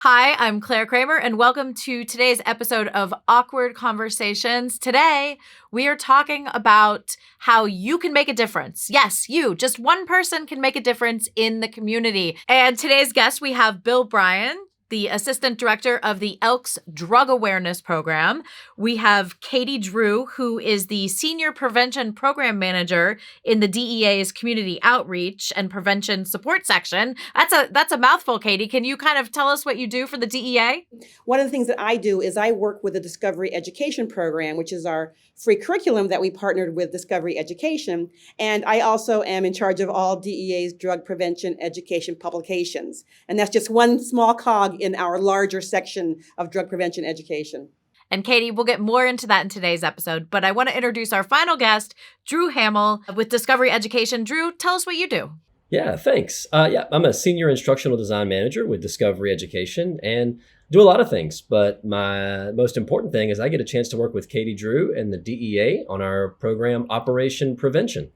Hi, I'm Clare Kramer, and welcome to today's episode of Awkward Conversations. Today, we are talking about how you can make a difference. Yes, you, just one person can make a difference in the community. And today's guest, we have Bryan, the Assistant Director of the Elks Drug Awareness Program. We have Catie Drew, who is the Senior Prevention Program Manager in the DEA's Community Outreach and Prevention Support Section. That's a mouthful, Catie. Can you kind of tell us what you do for the DEA? One of the things that I do is I work with the Discovery Education Program, which is our free curriculum that we partnered with Discovery Education. And I also am in charge of all DEA's drug prevention education publications. And that's just one small cog in our larger section of drug prevention education. And Catie, we'll get more into that in today's episode, but I want to introduce our final guest, Drew Hammill with Discovery Education. Drew, tell us what you do. Yeah, thanks. I'm a Senior Instructional Design Manager with Discovery Education and do a lot of things, but my most important thing is I get a chance to work with Catie Drew and the DEA on our program Operation Prevention.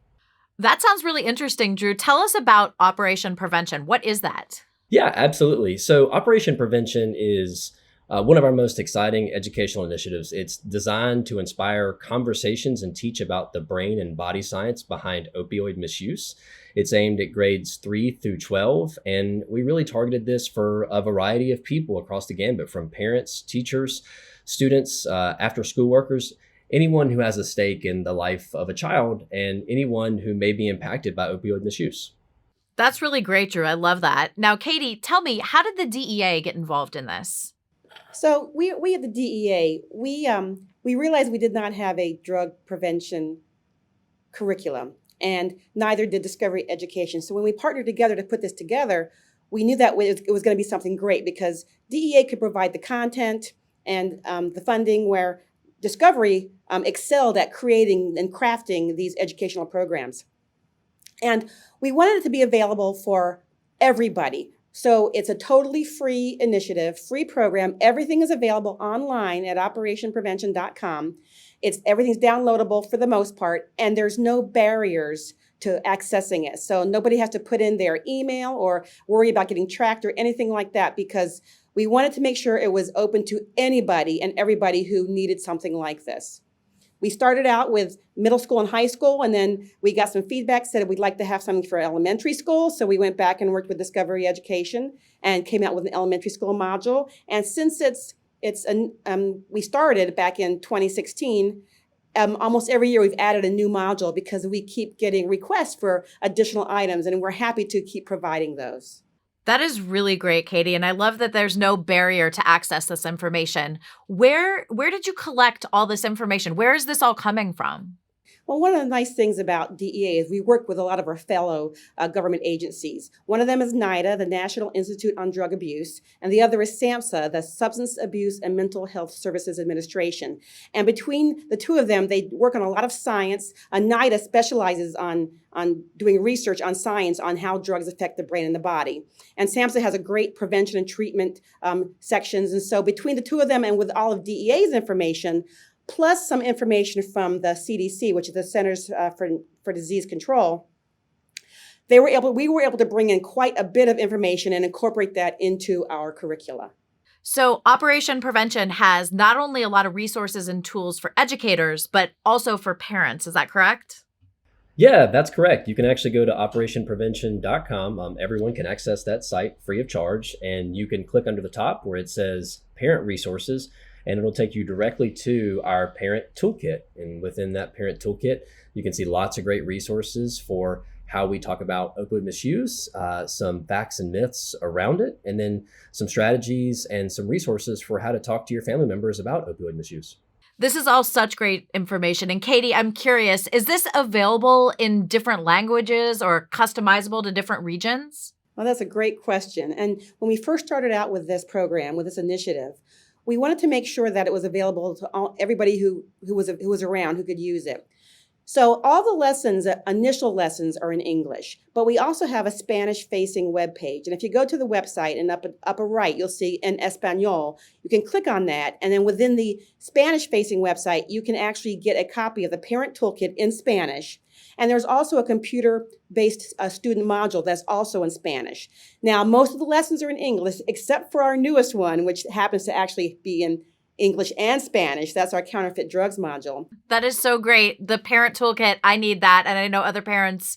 That sounds really interesting, Drew. Tell us about Operation Prevention. What is that? Yeah, absolutely. So Operation Prevention is one of our most exciting educational initiatives. It's designed to inspire conversations and teach about the brain and body science behind opioid misuse. It's aimed at grades 3 through 12, and we really targeted this for a variety of people across the gambit, from parents, teachers, students, after-school workers, anyone who has a stake in the life of a child, and anyone who may be impacted by opioid misuse. That's really great, Drew. I love that. Now, Catie, tell me, how did the DEA get involved in this? So we at the DEA, we realized we did not have a drug prevention curriculum, and neither did Discovery Education. So when we partnered together to put this together, we knew that it was going to be something great because DEA could provide the content and the funding, where Discovery excelled at creating and crafting these educational programs. And we wanted it to be available for everybody. So it's a totally free initiative, free program. Everything is available online at operationprevention.com. Everything's downloadable for the most part, and there's no barriers to accessing it. So nobody has to put in their email or worry about getting tracked or anything like that, because we wanted to make sure it was open to anybody and everybody who needed something like this. We started out with middle school and high school, and then we got some feedback, said we'd like to have something for elementary school. So we went back and worked with Discovery Education and came out with an elementary school module. And since we started back in 2016, almost every year we've added a new module because we keep getting requests for additional items, and we're happy to keep providing those. That is really great, Catie, and I love that there's no barrier to access this information. Where did you collect all this information? Where is this all coming from? Well, one of the nice things about DEA is we work with a lot of our fellow government agencies. One of them is NIDA, the National Institute on Drug Abuse, and the other is SAMHSA, the Substance Abuse and Mental Health Services Administration. And between the two of them, they work on a lot of science. NIDA specializes on doing research on science on how drugs affect the brain and the body. And SAMHSA has a great prevention and treatment sections. And so between the two of them and with all of DEA's information, plus some information from the CDC, which is the Centers for Disease Control, we were able to bring in quite a bit of information and incorporate that into our curricula. So Operation Prevention has not only a lot of resources and tools for educators, but also for parents. Is that correct? Yeah, that's correct. You can actually go to operationprevention.com. Everyone can access that site free of charge, and you can click under the top where it says Parent Resources, and it'll take you directly to our parent toolkit. And within that parent toolkit, you can see lots of great resources for how we talk about opioid misuse, some facts and myths around it, and then some strategies and some resources for how to talk to your family members about opioid misuse. This is all such great information. And Catie, I'm curious, is this available in different languages or customizable to different regions? Well, that's a great question. And when we first started out with this program, with this initiative, we wanted to make sure that it was available to everybody who was around who could use it. So all the lessons, initial lessons, are in English, but we also have a Spanish-facing webpage. And if you go to the website and upper right, you'll see in Espanol. You can click on that, and then within the Spanish-facing website, you can actually get a copy of the Parent Toolkit in Spanish. And there's also a computer-based student module that's also in Spanish. Now, most of the lessons are in English, except for our newest one, which happens to actually be in English and Spanish. That's our counterfeit drugs module. That is so great. The parent toolkit, I need that. And I know other parents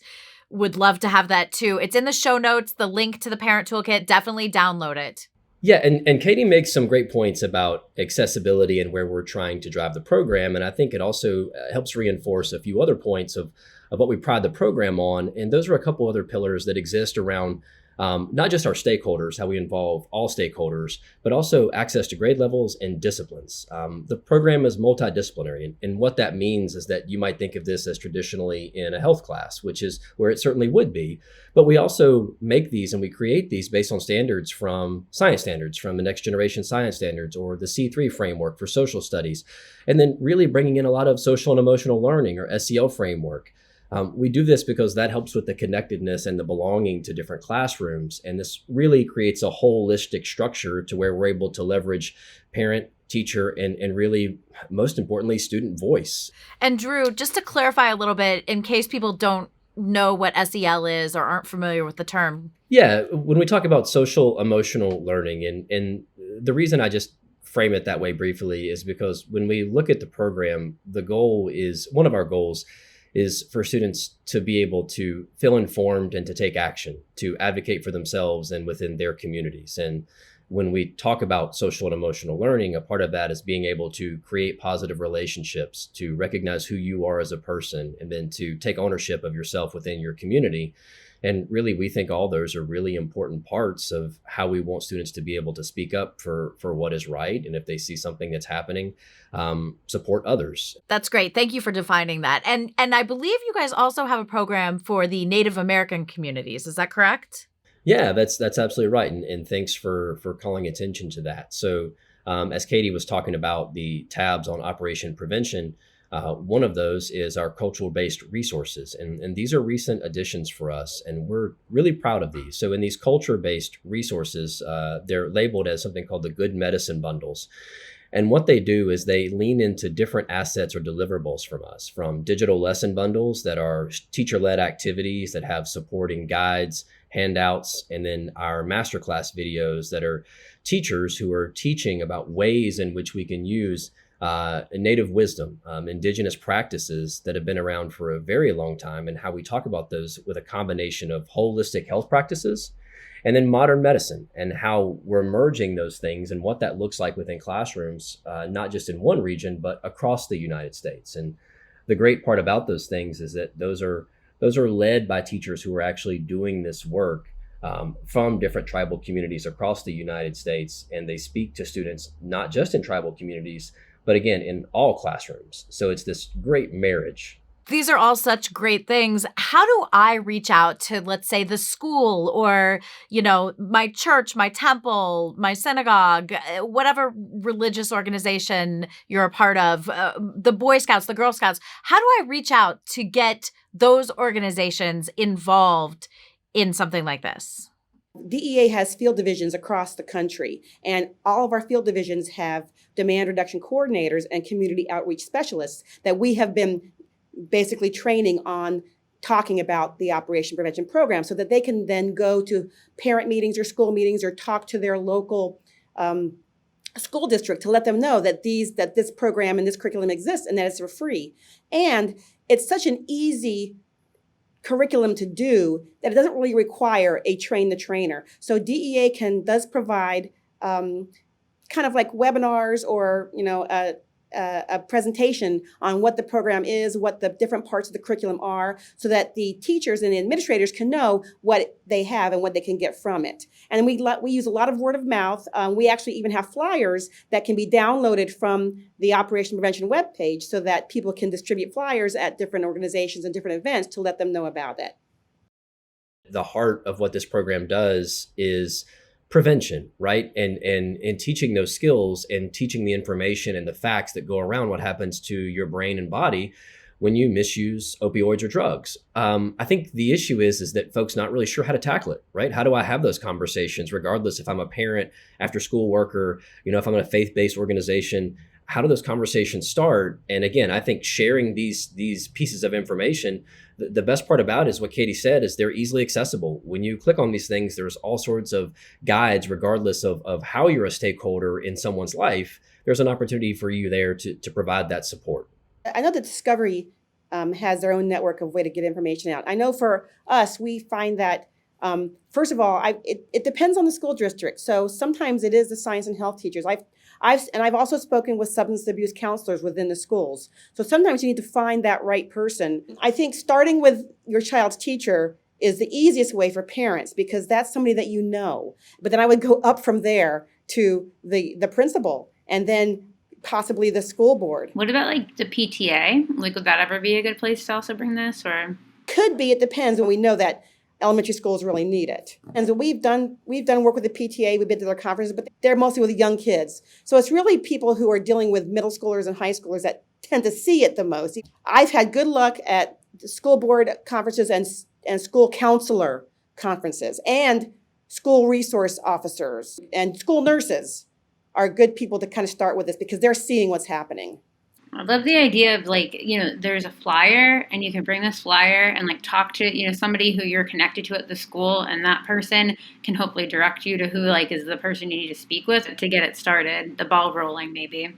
would love to have that too. It's in the show notes, the link to the parent toolkit. Definitely download it. Yeah, and Catie makes some great points about accessibility and where we're trying to drive the program. And I think it also helps reinforce a few other points of what we pride the program on. And those are a couple other pillars that exist around not just our stakeholders, how we involve all stakeholders, but also access to grade levels and disciplines. The program is multidisciplinary. And what that means is that you might think of this as traditionally in a health class, which is where it certainly would be. But we also make these and we create these based on standards from science standards, from the next generation science standards or the C3 framework for social studies, and then really bringing in a lot of social and emotional learning or SEL framework. We do this because that helps with the connectedness and the belonging to different classrooms. And this really creates a holistic structure to where we're able to leverage parent, teacher, and really, most importantly, student voice. And Drew, just to clarify a little bit, in case people don't know what SEL is or aren't familiar with the term. Yeah, when we talk about social emotional learning, and the reason I just frame it that way briefly is because when we look at the program, one of our goals is for students to be able to feel informed and to take action, to advocate for themselves and within their communities. And when we talk about social and emotional learning, a part of that is being able to create positive relationships, to recognize who you are as a person, and then to take ownership of yourself within your community. And really, we think all those are really important parts of how we want students to be able to speak up for what is right. And if they see something that's happening, support others. That's great. Thank you for defining that. And I believe you guys also have a program for the Native American communities. Is that correct? Yeah, that's absolutely right. And thanks for calling attention to that. So as Catie was talking about the tabs on Operation Prevention, one of those is our cultural-based resources. And these are recent additions for us, and we're really proud of these. So in these culture-based resources, they're labeled as something called the Good Medicine Bundles. And what they do is they lean into different assets or deliverables from us, from digital lesson bundles that are teacher-led activities that have supporting guides, handouts, and then our masterclass videos that are teachers who are teaching about ways in which we can use native wisdom, indigenous practices that have been around for a very long time, and how we talk about those with a combination of holistic health practices and then modern medicine, and how we're merging those things and what that looks like within classrooms, not just in one region, but across the United States. And the great part about those things is that those are led by teachers who are actually doing this work from different tribal communities across the United States. And they speak to students, not just in tribal communities, but again, in all classrooms. So it's this great marriage. These are all such great things. How do I reach out to, let's say, the school or, my church, my temple, my synagogue, whatever religious organization you're a part of, the Boy Scouts, the Girl Scouts? How do I reach out to get those organizations involved in something like this? DEA has field divisions across the country, and all of our field divisions have demand reduction coordinators and community outreach specialists that we have been basically training on talking about the Operation Prevention Program, so that they can then go to parent meetings or school meetings or talk to their local school district to let them know that this program and this curriculum exists and that it's for free. And it's such an easy curriculum to do that it doesn't really require a train the trainer. So DEA does provide kind of like webinars or a presentation on what the program is, what the different parts of the curriculum are, so that the teachers and the administrators can know what they have and what they can get from it. And we use a lot of word of mouth. We actually even have flyers that can be downloaded from the Operation Prevention webpage, so that people can distribute flyers at different organizations and different events to let them know about it. The heart of what this program does is prevention, right? And teaching those skills and teaching the information and the facts that go around what happens to your brain and body when you misuse opioids or drugs. I think the issue is that folks not really sure how to tackle it, right? How do I have those conversations, regardless if I'm a parent, after school worker, if I'm in a faith-based organization? how do those conversations start? And again, I think sharing these pieces of information, the best part about it is what Catie said, is they're easily accessible. When you click on these things, there's all sorts of guides, regardless of how you're a stakeholder in someone's life. There's an opportunity for you there to provide that support. I know that Discovery has their own network of way to get information out. I know for us, we find that first of all, it depends on the school district. So sometimes it is the science and health teachers. I've also spoken with substance abuse counselors within the schools. So sometimes you need to find that right person. I think starting with your child's teacher is the easiest way for parents, because that's somebody that you know. But then I would go up from there to the principal, and then possibly the school board. What about like the PTA? Like, would that ever be a good place to also bring this, or? Could be, it depends, and we know that elementary schools really need it. And so we've done work with the PTA, we've been to their conferences, but they're mostly with young kids. So it's really people who are dealing with middle schoolers and high schoolers that tend to see it the most. I've had good luck at school board conferences and school counselor conferences, and school resource officers and school nurses are good people to kind of start with this, because they're seeing what's happening. I love the idea of, like, you know, there's a flyer and you can bring this flyer and like talk to, you know, somebody who you're connected to at the school, and that person can hopefully direct you to who like is the person you need to speak with to get it started, the ball rolling maybe.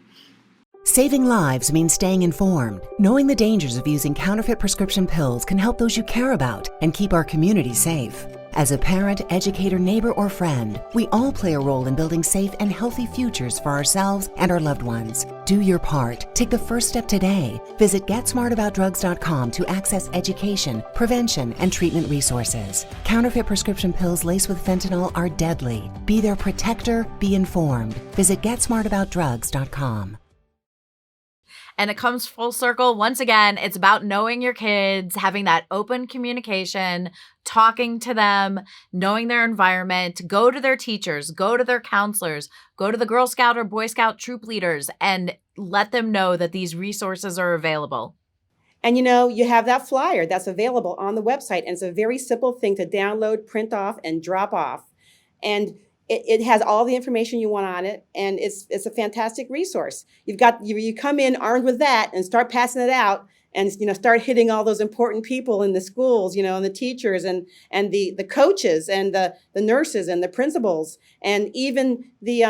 Saving lives means staying informed. Knowing the dangers of using counterfeit prescription pills can help those you care about and keep our community safe. As a parent, educator, neighbor, or friend, we all play a role in building safe and healthy futures for ourselves and our loved ones. Do your part. Take the first step today. Visit GetSmartAboutDrugs.com to access education, prevention, and treatment resources. Counterfeit prescription pills laced with fentanyl are deadly. Be their protector. Be informed. Visit GetSmartAboutDrugs.com. And it comes full circle. Once again, it's about knowing your kids, having that open communication, talking to them, knowing their environment. Go to their teachers, go to their counselors, go to the Girl Scout or Boy Scout troop leaders, and let them know that these resources are available. And you know, you have that flyer that's available on the website, and it's a very simple thing to download, print off, and drop off. And it has all the information you want on it, and it's a fantastic resource. You come in armed with that and start passing it out, and start hitting all those important people in the schools, and the teachers and the coaches and the nurses and the principals, and even the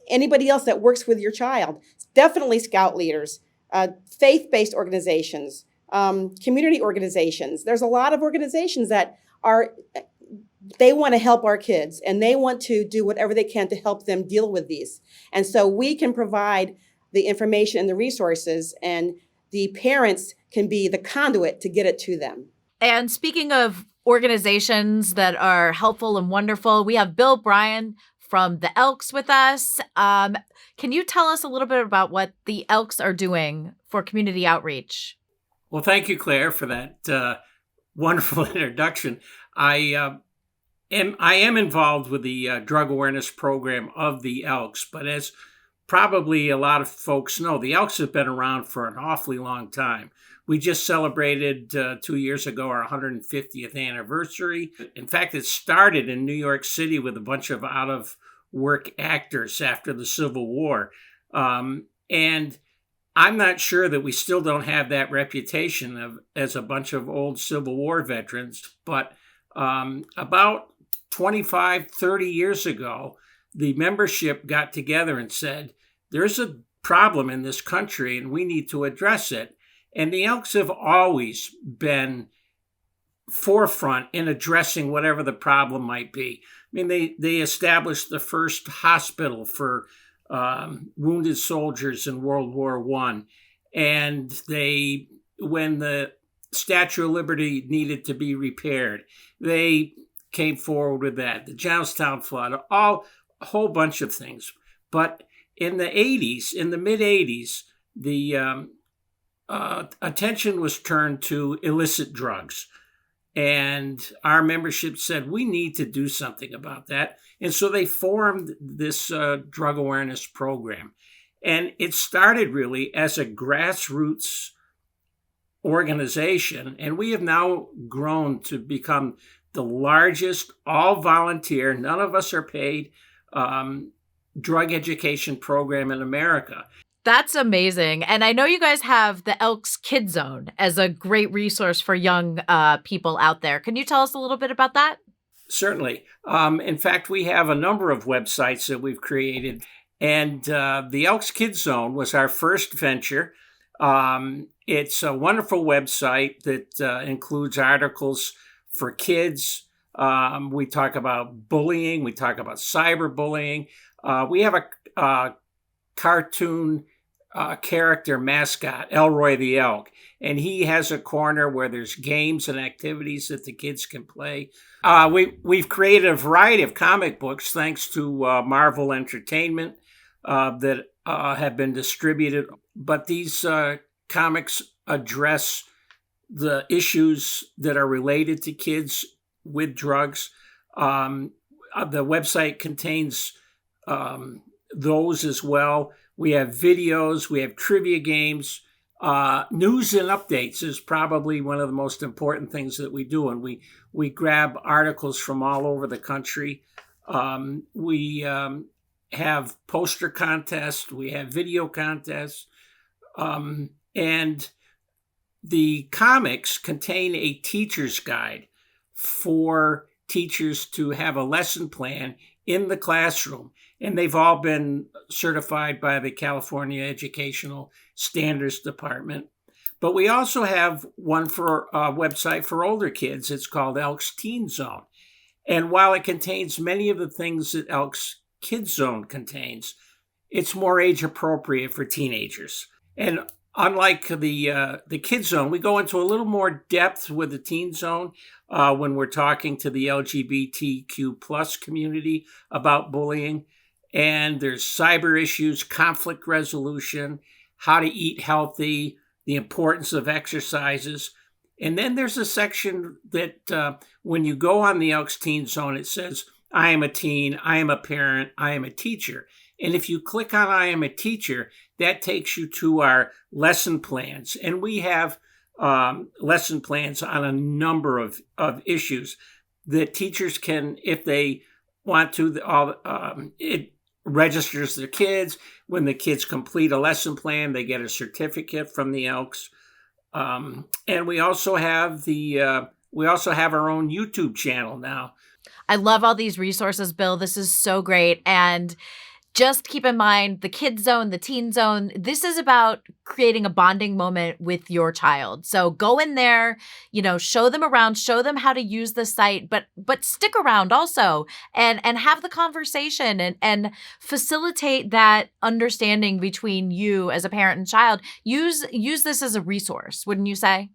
anybody else that works with your child. Definitely scout leaders, faith-based organizations, community organizations. There's a lot of organizations that they want to help our kids, and they want to do whatever they can to help them deal with these. And so we can provide the information and the resources, and the parents can be the conduit to get it to them. And speaking of organizations that are helpful and wonderful, we have Bill Bryan from the Elks with us. Can you tell us a little bit about what the Elks are doing for community outreach? Well, thank you, Claire, for that wonderful introduction. I am involved with the drug awareness program of the Elks, but as probably a lot of folks know, the Elks have been around for an awfully long time. We just celebrated 2 years ago our 150th anniversary. In fact, it started in New York City with a bunch of out-of-work actors after the Civil War. And I'm not sure that we still don't have that reputation as a bunch of old Civil War veterans, but about 25, 30 years ago, the membership got together and said, there's a problem in this country and we need to address it. And the Elks have always been forefront in addressing whatever the problem might be. I mean, they established the first hospital for wounded soldiers in World War I. And when the Statue of Liberty needed to be repaired, they came forward with that. The Johnstown flood, a whole bunch of things. But in the mid-'80s, the attention was turned to illicit drugs. And our membership said, we need to do something about that. And so they formed this drug awareness program. And it started really as a grassroots organization, and we have now grown to become the largest all-volunteer, none of us are paid, drug education program in America. That's amazing. And I know you guys have the Elks Kid Zone as a great resource for young people out there. Can you tell us a little bit about that? Certainly. In fact, we have a number of websites that we've created. And the Elks Kid Zone was our first venture. It's a wonderful website that includes articles for kids. We talk about bullying. We talk about cyberbullying. We have a cartoon character mascot, Elroy the Elk, and he has a corner where there's games and activities that the kids can play. We've created a variety of comic books thanks to Marvel Entertainment that have been distributed, but these comics address the issues that are related to kids with drugs. The website contains those as well. We have videos, we have trivia games. News and updates is probably one of the most important things that we do, and we grab articles from all over the country. We have poster contests, we have video contests, and the comics contain a teacher's guide for teachers to have a lesson plan in the classroom. And they've all been certified by the California Educational Standards Department. But we also have one for a website for older kids. It's called Elks Teen Zone. And while it contains many of the things that Elks Kid Zone contains, it's more age appropriate for teenagers. And unlike the Kid Zone, we go into a little more depth with the Teen Zone when we're talking to the LGBTQ plus community about bullying. And there's cyber issues, conflict resolution, how to eat healthy, the importance of exercises. And then there's a section that when you go on the Elks Teen Zone, it says, I am a teen, I am a parent, I am a teacher. And if you click on I am a teacher, that takes you to our lesson plans. And we have lesson plans on a number of issues that teachers can, if they want to, it registers their kids. When the kids complete a lesson plan, they get a certificate from the Elks. And we also have our own YouTube channel now. I love all these resources, Bill. This is so great. And just keep in mind the Kid Zone, the Teen Zone, this is about creating a bonding moment with your child. So go in there, show them around, show them how to use the site, but stick around also and have the conversation and facilitate that understanding between you as a parent and child. Use this as a resource, wouldn't you say?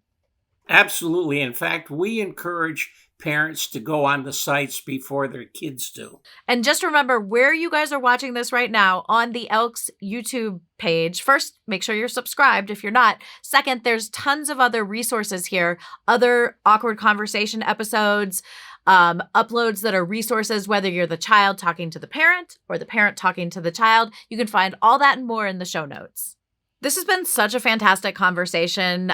Absolutely. In fact, we encourage parents to go on the sites before their kids do. And just remember where you guys are watching this right now on the Elks YouTube page. First, make sure you're subscribed if you're not. Second, there's tons of other resources here, other awkward conversation episodes, uploads that are resources, whether you're the child talking to the parent or the parent talking to the child. You can find all that and more in the show notes. This has been such a fantastic conversation.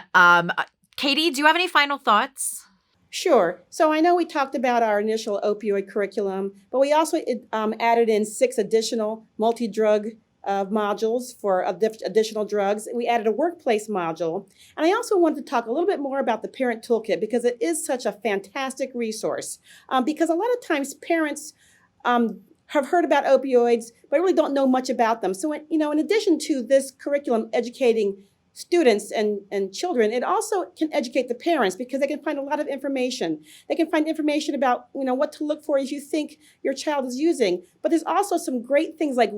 Catie, do you have any final thoughts? Sure. So I know we talked about our initial opioid curriculum, but we also added in 6 additional multi-drug modules for additional drugs. We added a workplace module. And I also wanted to talk a little bit more about the Parent Toolkit because it is such a fantastic resource. Because a lot of times parents have heard about opioids, but really don't know much about them. So, in addition to this curriculum educating students and children, it also can educate the parents because they can find a lot of information. They can find information about, what to look for if you think your child is using. But there's also some great things like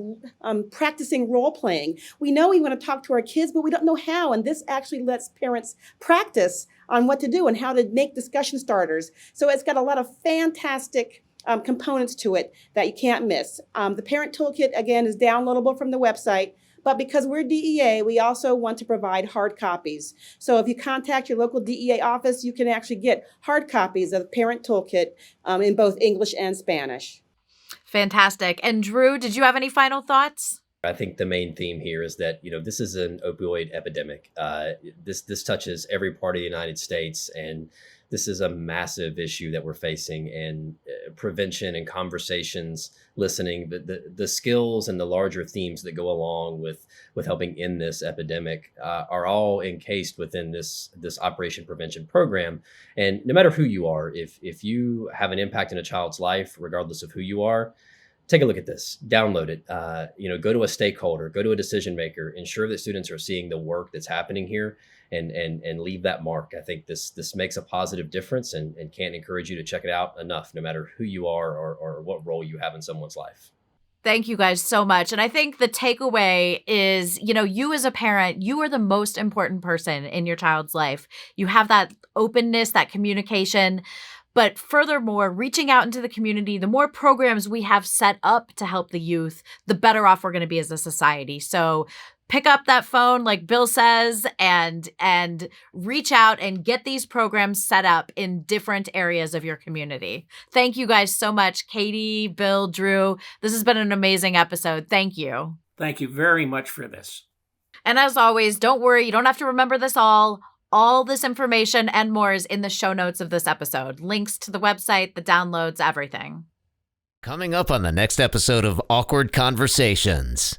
practicing role playing. We know we want to talk to our kids, but we don't know how. And this actually lets parents practice on what to do and how to make discussion starters. So it's got a lot of fantastic components to it that you can't miss. The Parent Toolkit, again, is downloadable from the website. But because we're DEA, we also want to provide hard copies. So if you contact your local DEA office, you can actually get hard copies of the Parent Toolkit in both English and Spanish. Fantastic. And Drew, did you have any final thoughts? I think the main theme here is that, this is an opioid epidemic. This touches every part of the United States, and this is a massive issue that we're facing. And prevention and conversations, listening, the skills and the larger themes that go along with helping end this epidemic are all encased within this Operation Prevention program. And no matter who you are, if you have an impact in a child's life, regardless of who you are, take a look at this, download it, go to a stakeholder, go to a decision maker, ensure that students are seeing the work that's happening here, and leave that mark. I think this makes a positive difference, and can't encourage you to check it out enough, no matter who you are or what role you have in someone's life. Thank you guys so much. And I think the takeaway is, you as a parent, you are the most important person in your child's life. You have that openness, that communication. But furthermore, reaching out into the community, the more programs we have set up to help the youth, the better off we're going to be as a society. So pick up that phone, like Bill says, and reach out and get these programs set up in different areas of your community. Thank you guys so much, Catie, Bill, Drew. This has been an amazing episode. Thank you. Thank you very much for this. And as always, don't worry, you don't have to remember this all. All this information and more is in the show notes of this episode. Links to the website, the downloads, everything. Coming up on the next episode of Awkward Conversations.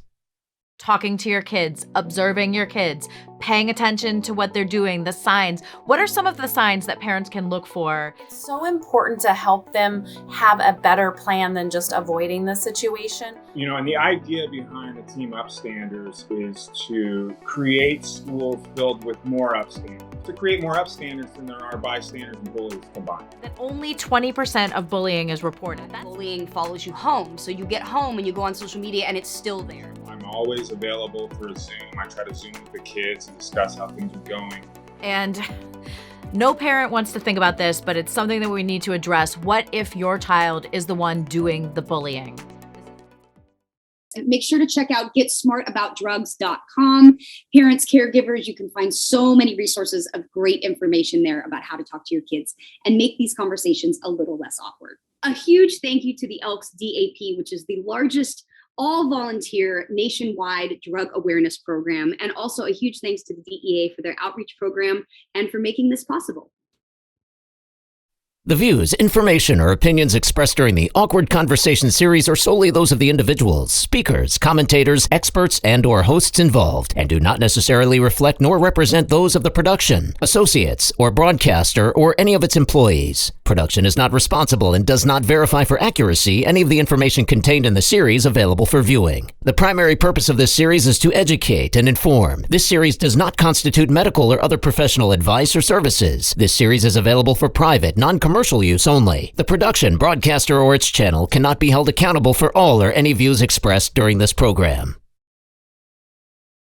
Talking to your kids, observing your kids, paying attention to what they're doing, the signs. What are some of the signs that parents can look for? It's so important to help them have a better plan than just avoiding the situation. And the idea behind the Team Upstanders is to create schools filled with more upstanders. To create more upstanders than there are bystanders and bullies combined. That only 20% of bullying is reported. Bullying follows you home. So you get home and you go on social media and it's still there. I'm always available for a Zoom. I try to Zoom with the kids and discuss how things are going. And no parent wants to think about this, but it's something that we need to address. What if your child is the one doing the bullying? Make sure to check out getsmartaboutdrugs.com. Parents, caregivers, you can find so many resources of great information there about how to talk to your kids and make these conversations a little less awkward. A huge thank you to the Elks DAP, which is the largest all-volunteer nationwide drug awareness program, and also a huge thanks to the DEA for their outreach program and for making this possible. The views, information, or opinions expressed during the Awkward Conversation series are solely those of the individuals, speakers, commentators, experts, and/or hosts involved, and do not necessarily reflect nor represent those of the production, associates, or broadcaster, or any of its employees. Production is not responsible and does not verify for accuracy any of the information contained in the series available for viewing. The primary purpose of this series is to educate and inform. This series does not constitute medical or other professional advice or services. This series is available for private, non-commercial use only. The production, broadcaster, or its channel cannot be held accountable for all or any views expressed during this program.